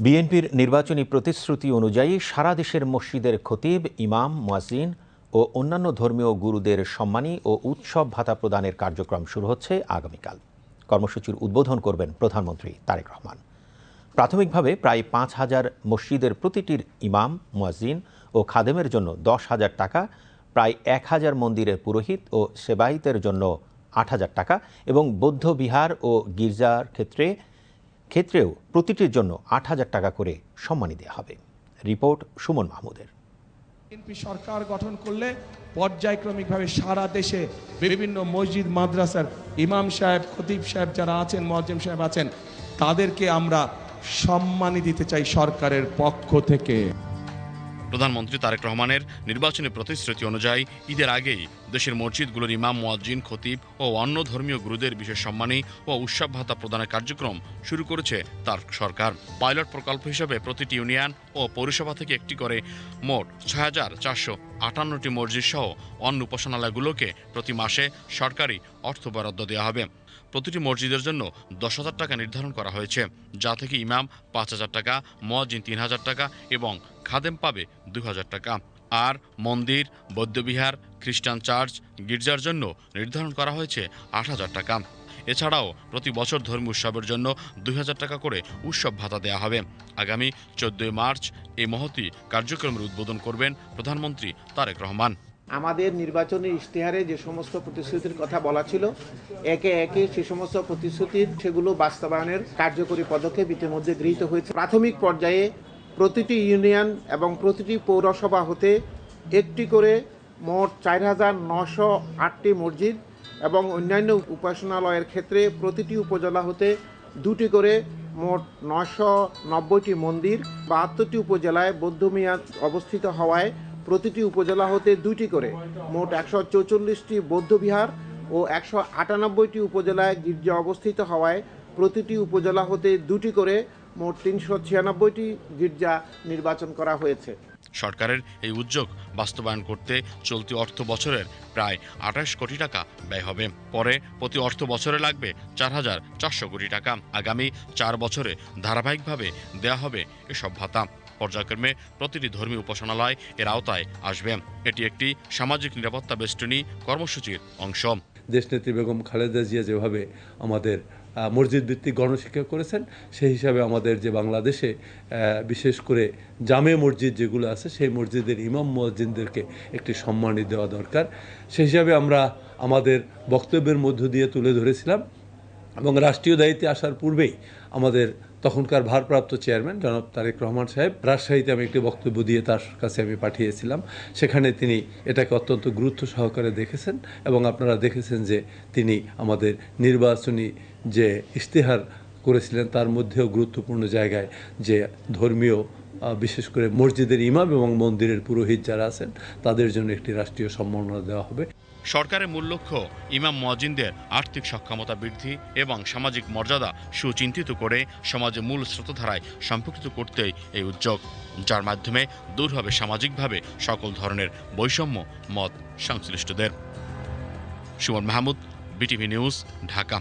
বিএনপির নির্বাচনী প্রতিশ্রুতি অনুযায়ী সারা দেশের মসজিদের খতিব, ইমাম, মুয়াজ্জিন ও অন্যান্য ধর্মীয় গুরুদের সম্মানী ও উৎসব ভাতা প্রদানের কার্যক্রম শুরু হচ্ছে আগামীকাল। কর্মসূচির উদ্বোধন করবেন প্রধানমন্ত্রী তারেক রহমান। প্রাথমিকভাবে প্রায় ৫,০০০ মসজিদের প্রতিটির ইমাম, মুয়াজ্জিন ও খাদেমের জন্য ১০,০০০ টাকা, প্রায় ১,০০০ মন্দিরের পুরোহিত ও সেবায়েতের জন্য ৮,০০০ টাকা এবং বৌদ্ধ বিহার ও গির্জার ক্ষেত্রেও প্রতিটির জন্য ৮,০০০ টাকা করে সম্মানী দেওয়া হবে। রিপোর্ট সুমন মাহমুদের। বিএনপি সরকার গঠন করলে পর্যায়ক্রমিকভাবে সারা দেশে বিভিন্ন মসজিদ, মাদ্রাসার ইমাম সাহেব, খতিব সাহেব যারা আছেন, মুয়াজ্জিম সাহেব আছেন, তাদেরকে আমরা সম্মানী দিতে চাই সরকারের পক্ষ থেকে। প্রধানমন্ত্রী তারেক রহমানের নির্বাচনী প্রতিশ্রুতি অনুযায়ী ঈদের আগেই দেশের মসজিদগুলোর ইমাম, মুয়াজ্জিন, খতিব ও অন্য ধর্মীয় গুরুদের বিশেষ সম্মানী ও উৎসব ভাতা প্রদানের কার্যক্রম শুরু করেছে তার সরকার। পাইলট প্রকল্প হিসেবে প্রতিটি ইউনিয়ন ও পৌরসভা থেকে একটি করে মোট ৬,৪৫৮টি মসজিদ সহ অন্য উপাসনালয়গুলোকে প্রতি মাসে সরকারি অর্থ বরাদ্দ দেওয়া হবে। প্রতিটি মসজিদের জন্য ১০,০০০ টাকা নির্ধারণ করা হয়েছে, যা থেকে ইমাম ৫,০০০ টাকা, মুয়াজ্জিন ৩,০০০ টাকা এবং খাদেম পাবে ২,০০০ টাকা। আর মন্দির, বৌদ্ধবিহার, খ্রিস্টান চার্চ, গির্জার জন্য নির্ধারণ করা হয়েছে ৮,০০০ টাকা। এছাড়াও প্রতি বছর ধর্মীয় উৎসবের জন্য ২,০০০ টাকা করে উৎসব ভাতা দেওয়া হবে। আগামী ১৪ মার্চ এই মহতী কার্যক্রমের উদ্বোধন করবেন প্রধানমন্ত্রী তারেক রহমান। আমাদের নির্বাচনী ইশতেহারে যে সমস্ত প্রতিশ্রুতির কথা বলা ছিল, একে একে সে সমস্ত প্রতিশ্রুতির সেগুলো বাস্তবায়নের কার্যকরী পদক্ষেপ ইতিমধ্যে গৃহীত হয়েছে। প্রাথমিক পর্যায়ে প্রতিটি ইউনিয়ন এবং প্রতিটি পৌরসভা হতে একটি করে মোট ৪,৯০৮টি মসজিদ এবং অন্যান্য উপাসনালয়ের ক্ষেত্রে প্রতিটি উপজেলা হতে ২টি করে মোট ৯৯০টি মন্দির, ৭২টি উপজেলায় বৌদ্ধ মিয়াদ অবস্থিত হওয়ায় প্রতিটি উপজেলা হতে ২টি করে মোট ১৪৪টি বৌদ্ধবিহার ও ১৯৮টি উপজেলায় গির্জা অবস্থিত হওয়ায় প্রতিটি উপজেলা হতে ২টি করে মোট ৩৯৬টি গির্জা নির্বাচন করা হয়েছে। সরকারের এই উদ্যোগ বাস্তবায়ন করতে চলতি অর্থ বছরের প্রায় ২৮ কোটি টাকা ব্যয় হবে। পরে প্রতি অর্থ বছরে লাগবে ৪,৪০০ কোটি টাকা। আগামী ৪ বছরে ধারাবাহিকভাবে দেয়া হবে এসব ভাতা। পর্যায়ক্রমে প্রতিটি ধর্মীয় উপাসনালয় এর আওতায় আসবে। এটি একটি সামাজিক নিরাপত্তা বেষ্টনী কর্মসূচির অংশ। দেশনেত্রী বেগম খালেদা জিয়া যেভাবে আমাদের মসজিদ ভিত্তিক গণশিক্ষা করেছেন, সেই হিসাবে আমাদের যে বাংলাদেশে বিশেষ করে জামে মসজিদ যেগুলো আছে, সেই মসজিদের ইমাম, মুয়াজ্জিনদেরকে একটি সম্মানী দেওয়া দরকার। সেই হিসাবে আমরা আমাদের বক্তব্যের মধ্য দিয়ে তুলে ধরেছিলাম এবং রাষ্ট্রীয় দায়িত্বে আসার পূর্বেই আমাদের তখনকার ভারপ্রাপ্ত চেয়ারম্যান জনাব তারেক রহমান সাহেব রাজশাহীতে আমি একটি বক্তব্য দিয়ে তার কাছে আমি পাঠিয়েছিলাম। সেখানে তিনি এটাকে অত্যন্ত গুরুত্ব সহকারে দেখেছেন এবং আপনারা দেখেছেন যে তিনি আমাদের নির্বাচনী যে ইশতেহার করেছিলেন তার মধ্যেও গুরুত্বপূর্ণ জায়গায় যে ধর্মীয় বিশেষ করে মসজিদের ইমাম এবং মন্দিরের পুরোহিত যারা আছেন তাদের জন্য একটি রাষ্ট্রীয় সম্মাননা দেওয়া হবে। সরকারের মূল লক্ষ্য ইমাম, মুয়াজ্জিনদের আর্থিক সক্ষমতা বৃদ্ধি এবং সামাজিক মর্যাদা সুচিন্তিত করে সমাজের মূল স্রোতধারায় সম্পৃক্ত করতেই এই উদ্যোগ, যার মাধ্যমে দূর হবে সামাজিকভাবে সকল ধরনের বৈষম্য মত সংশ্লিষ্টদের। Suman Mahmud, BTV news, Dhaka.